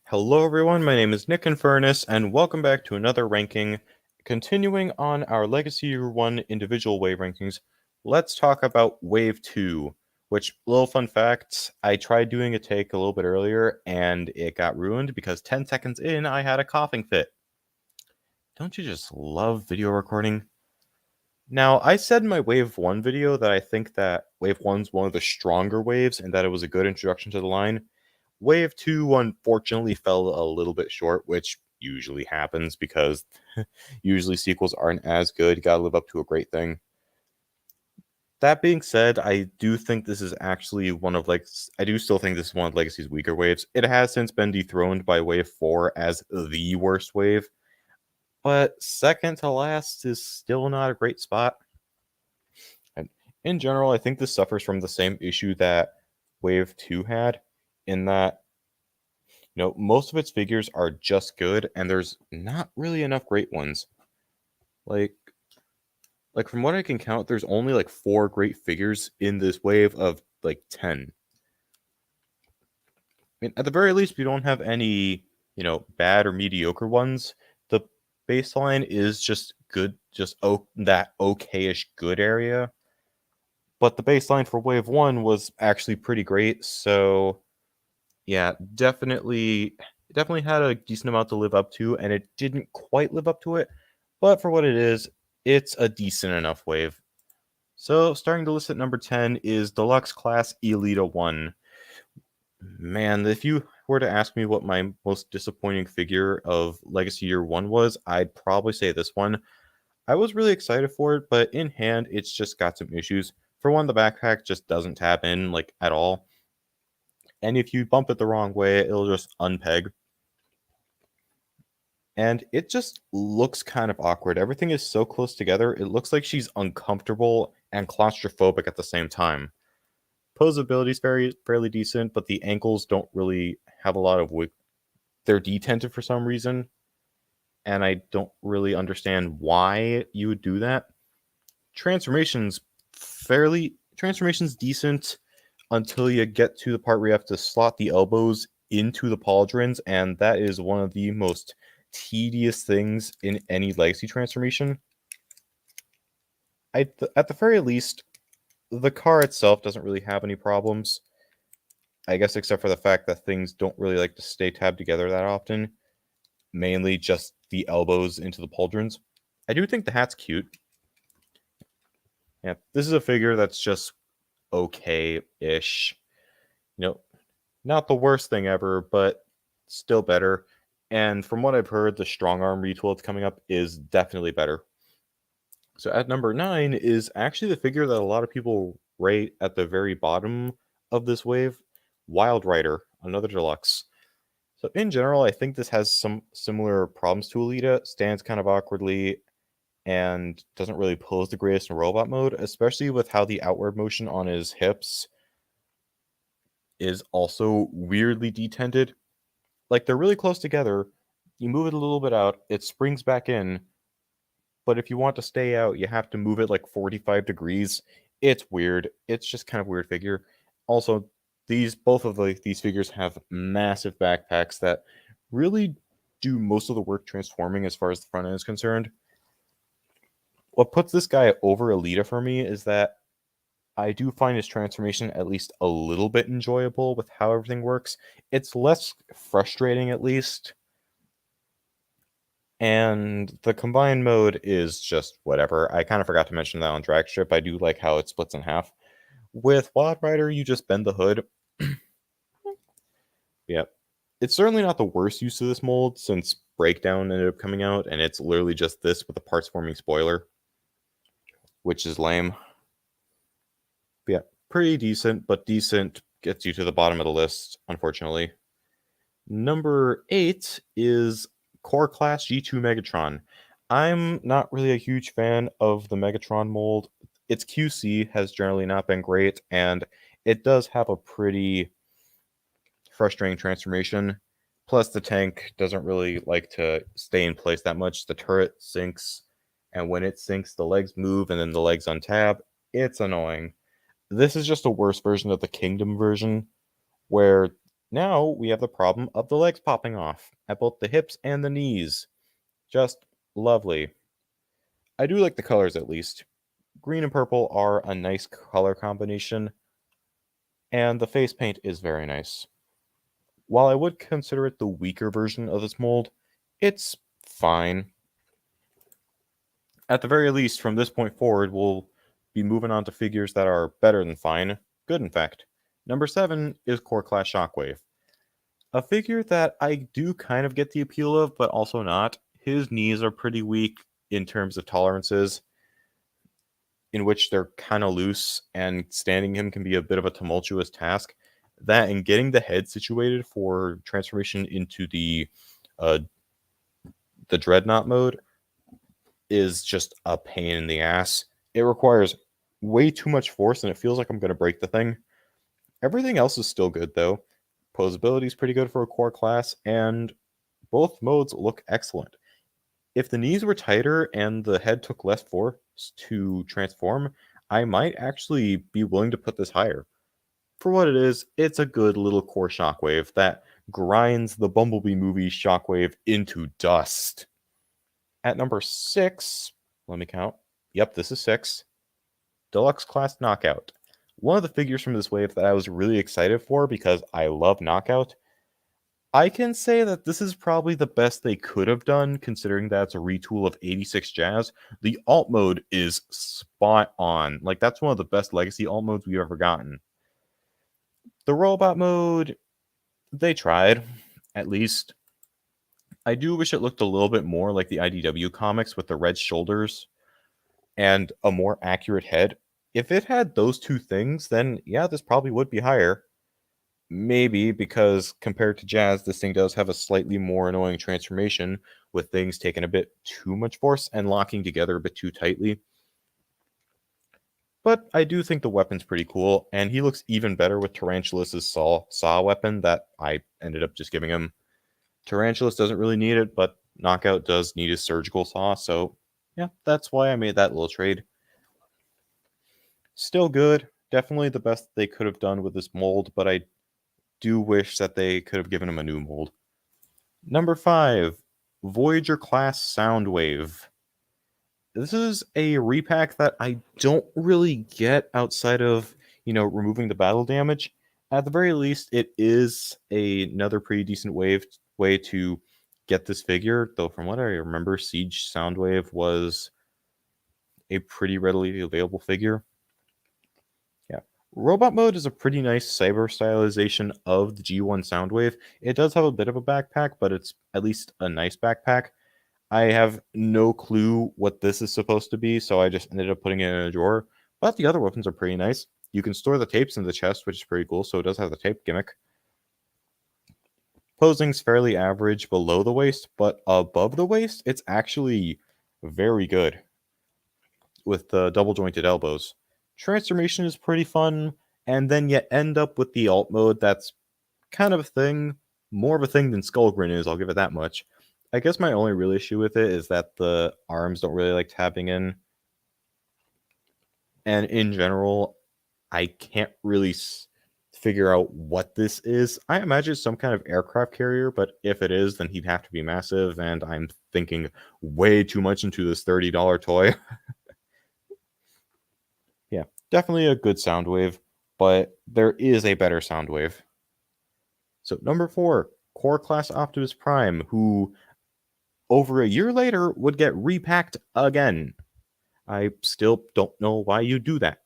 Hello everyone, my name is Nick Infernus, and welcome back to another ranking. Continuing on our Legacy Year 1 individual wave rankings, let's talk about Wave 2, which, little fun fact, I tried doing a take a little bit earlier, and it got ruined because 10 seconds in, I had a coughing fit. Don't you just love video recording? Now, I said in my Wave 1 video that I think that Wave 1's one of the stronger waves, and that it was a good introduction to the line. Wave 2 unfortunately fell a little bit short, which usually happens because usually sequels aren't as good. You gotta live up to a great thing. That being said, I do think this is actually I do still think this is one of Legacy's weaker waves. It has since been dethroned by Wave 4 as the worst wave, but second to last is still not a great spot. And in general, I think this suffers from the same issue that Wave 2 had, in that most of its figures are just good, and there's not really enough great ones. Like, like from what I can count, there's only like 4 great figures in this wave of like 10. I mean, at the very least, we don't have any, bad or mediocre ones. The baseline is just good, just that okayish good area. But the baseline for Wave 1 was actually pretty great, so yeah, definitely had a decent amount to live up to, and it didn't quite live up to it, but for what it is, it's a decent enough wave. So, starting the list at number 10 is Deluxe Class Elita 1. Man, if you were to ask me what my most disappointing figure of Legacy Year 1 was, I'd probably say this one. I was really excited for it, but in hand, it's just got some issues. For one, the backpack just doesn't tap in, like, at all. And if you bump it the wrong way, it'll just unpeg. And it just looks kind of awkward. Everything is so close together, it looks like she's uncomfortable and claustrophobic at the same time. Posability is fairly decent, but the ankles don't really have a lot of wiggle. They're detented for some reason, and I don't really understand why you would do that. Transformation's decent until you get to the part where you have to slot the elbows into the pauldrons, and that is one of the most tedious things in any Legacy transformation. At the very least, the car itself doesn't really have any problems. I guess except for the fact that things don't really like to stay tabbed together that often. Mainly just the elbows into the pauldrons. I do think the hat's cute. Yeah, this is a figure that's just okay-ish. Not the worst thing ever, but still better. And from what I've heard, the strong arm retool that's coming up is definitely better. So at number 9 is actually the figure that a lot of people rate at the very bottom of this wave, Wild Rider, another deluxe. So in general, I think this has some similar problems to Alita, stands kind of awkwardly, and doesn't really pose the greatest in robot mode, especially with how the outward motion on his hips is also weirdly detented. Like, they're really close together. You move it a little bit out, it springs back in, but if you want to stay out, you have to move it like 45 degrees. It's weird. It's just kind of weird figure. Also, both of these figures have massive backpacks that really do most of the work transforming as far as the front end is concerned. What puts this guy over Alita for me is that I do find his transformation at least a little bit enjoyable with how everything works. It's less frustrating, at least. And the combined mode is just whatever. I kind of forgot to mention that on Drag Strip. I do like how it splits in half. With Wild Rider, you just bend the hood. Yeah. It's certainly not the worst use of this mold since Breakdown ended up coming out, and it's literally just this with a parts forming spoiler, which is lame. But yeah, pretty decent, but decent gets you to the bottom of the list, unfortunately. Number 8 is Core Class G2 Megatron. I'm not really a huge fan of the Megatron mold. Its QC has generally not been great, and it does have a pretty frustrating transformation. Plus, the tank doesn't really like to stay in place that much. The turret sinks, and when it sinks, the legs move, and then the legs untab. It's annoying. This is just a worse version of the Kingdom version, where Now we have the problem of the legs popping off at both the hips and the knees. Just lovely. I do like the colors at least. Green and purple are a nice color combination, and the face paint is very nice. While I would consider it the weaker version of this mold, it's fine. At the very least, from this point forward, we'll be moving on to figures that are better than fine. Good, in fact. Number 7 is Core Class Shockwave. A figure that I do kind of get the appeal of, but also not. His knees are pretty weak in terms of tolerances, in which they're kind of loose, and standing him can be a bit of a tumultuous task. That and getting the head situated for transformation into the dreadnought mode is just a pain in the ass. It requires way too much force, and it feels like I'm going to break the thing. Everything else is still good, though. Posability is pretty good for a core class, and both modes look excellent. If the knees were tighter and the head took less force to transform, I might actually be willing to put this higher. For what it is, it's a good little core Shockwave that grinds the Bumblebee movie Shockwave into dust. At number 6, let me count. Yep, this is 6. Deluxe Class Knockout. One of the figures from this wave that I was really excited for because I love Knockout. I can say that this is probably the best they could have done, considering that it's a retool of 86 Jazz. The alt mode is spot on. Like, that's one of the best legacy alt modes we've ever gotten. The robot mode, they tried, at least. I do wish it looked a little bit more like the IDW comics with the red shoulders and a more accurate head. If it had those two things, then yeah, this probably would be higher. Maybe because compared to Jazz, this thing does have a slightly more annoying transformation, with things taking a bit too much force and locking together a bit too tightly. But I do think the weapon's pretty cool, and he looks even better with Tarantulas' saw weapon that I ended up just giving him. Tarantulas doesn't really need it, but Knockout does need his surgical saw, so yeah, that's why I made that little trade. Still good. Definitely the best they could have done with this mold, but I do wish that they could have given him a new mold. Number 5, Voyager Class Soundwave. This is a repack that I don't really get outside of, removing the battle damage. At the very least, it is another pretty decent way to get this figure, though from what I remember, Siege Soundwave was a pretty readily available figure. Yeah. Robot mode is a pretty nice cyber stylization of the G1 Soundwave. It does have a bit of a backpack, but it's at least a nice backpack. I have no clue what this is supposed to be, so I just ended up putting it in a drawer. But the other weapons are pretty nice. You can store the tapes in the chest, which is pretty cool, so it does have the tape gimmick. Posing's fairly average below the waist, but above the waist, it's actually very good with the double jointed elbows. Transformation is pretty fun, and then you end up with the alt mode that's kind of a thing, more of a thing than Skullgrin is, I'll give it that much. I guess my only real issue with it is that the arms don't really like tapping in. And in general, I can't really figure out what this is. I imagine it's some kind of aircraft carrier, but if it is, then he'd have to be massive, and I'm thinking way too much into this $30 toy. Yeah, definitely a good Soundwave, but there is a better Soundwave. So number 4, Core Class Optimus Prime, who over a year later would get repacked again. I still don't know why you do that.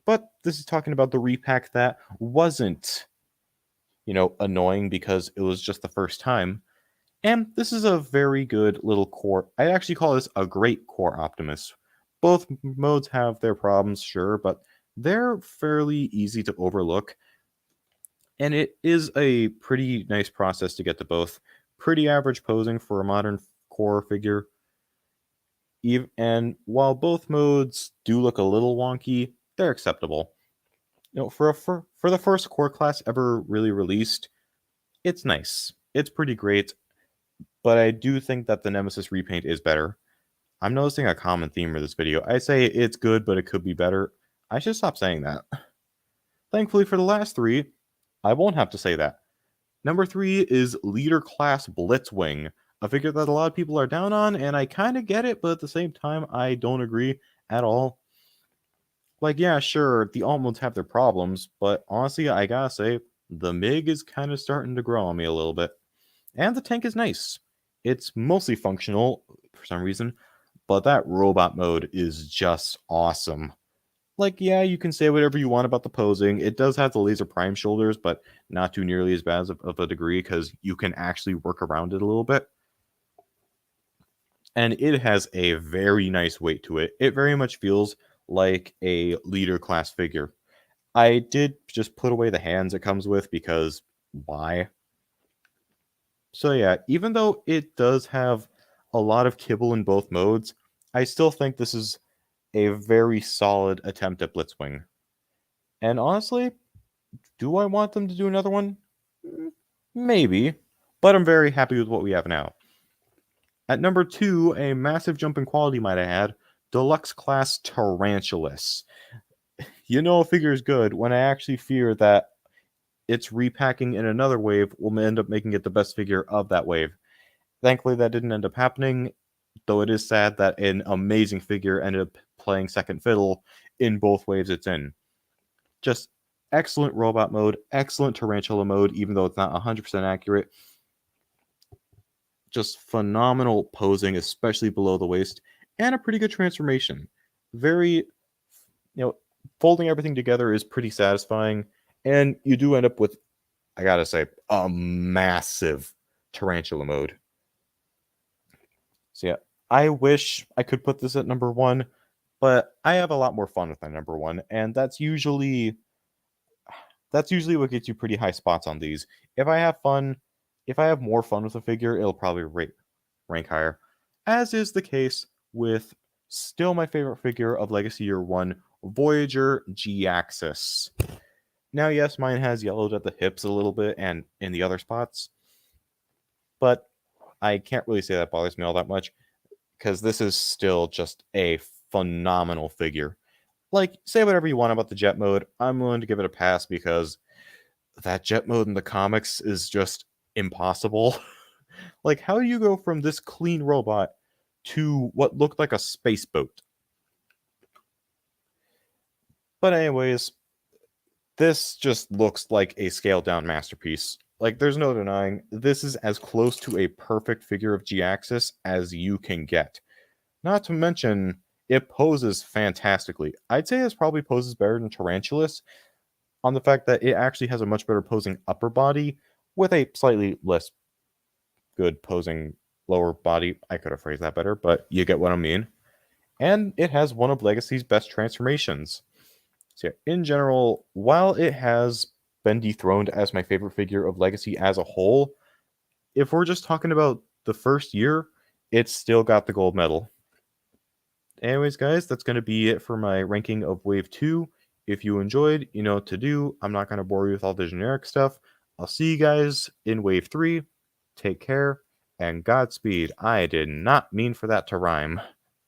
But this is talking about the repack that wasn't, annoying because it was just the first time. And this is a very good little core. I actually call this a great core Optimus. Both modes have their problems, sure, but they're fairly easy to overlook. And it is a pretty nice process to get to both. Pretty average posing for a modern core figure. And while both modes do look a little wonky, they're acceptable. For the first core class ever really released, it's nice. It's pretty great, but I do think that the Nemesis repaint is better. I'm noticing a common theme for this video. I say it's good, but it could be better. I should stop saying that. Thankfully for the last 3, I won't have to say that. Number 3 is Leader Class Blitzwing, a figure that a lot of people are down on, and I kind of get it, but at the same time, I don't agree at all. Like, yeah, sure, the alt modes have their problems, but honestly, I gotta say, the MiG is kind of starting to grow on me a little bit. And the tank is nice. It's mostly functional for some reason, but that robot mode is just awesome. Like, yeah, you can say whatever you want about the posing. It does have the laser prime shoulders, but not too nearly as bad of a degree because you can actually work around it a little bit. And it has a very nice weight to it. It very much feels like a leader class figure. I did just put away the hands it comes with because why? So yeah, even though it does have a lot of kibble in both modes, I still think this is a very solid attempt at Blitzwing. And honestly, do I want them to do another one? Maybe, but I'm very happy with what we have now. At number 2, a massive jump in quality might I add, Deluxe Class Tarantulas. You know a figure is good when I actually fear that its repacking in another wave will end up making it the best figure of that wave. Thankfully, that didn't end up happening, though it is sad that an amazing figure ended up playing second fiddle in both waves it's in. Just excellent robot mode, excellent tarantula mode, even though it's not 100% accurate. Just phenomenal posing, especially below the waist, and a pretty good transformation. Very, folding everything together is pretty satisfying, and you do end up with, I gotta say, a massive tarantula mode. So yeah, I wish I could put this at number 1, but I have a lot more fun with my number 1, and that's usually what gets you pretty high spots on these. If I have more fun with a figure, it'll probably rank higher, as is the case with still my favorite figure of Legacy Year 1, Voyager G-Axis. Now, yes, mine has yellowed at the hips a little bit and in the other spots, but I can't really say that bothers me all that much, because this is still just a phenomenal figure. Like, say whatever you want about the jet mode, I'm willing to give it a pass because that jet mode in the comics is just impossible. Like, how do you go from this clean robot to what looked like a space boat? But anyways, this just looks like a scaled down masterpiece. Like, there's no denying, this is as close to a perfect figure of G-Axis as you can get. Not to mention, it poses fantastically. I'd say this probably poses better than Tarantulas, on the fact that it actually has a much better posing upper body with a slightly less good posing lower body. I could have phrased that better, but you get what I mean. And it has one of Legacy's best transformations. So yeah, in general, while it has been dethroned as my favorite figure of Legacy as a whole, if we're just talking about the first year, it's still got the gold medal. Anyways, guys, that's going to be it for my ranking of Wave 2. If you enjoyed, you know what to do. I'm not going to bore you with all the generic stuff. I'll see you guys in Wave 3. Take care, and Godspeed. I did not mean for that to rhyme.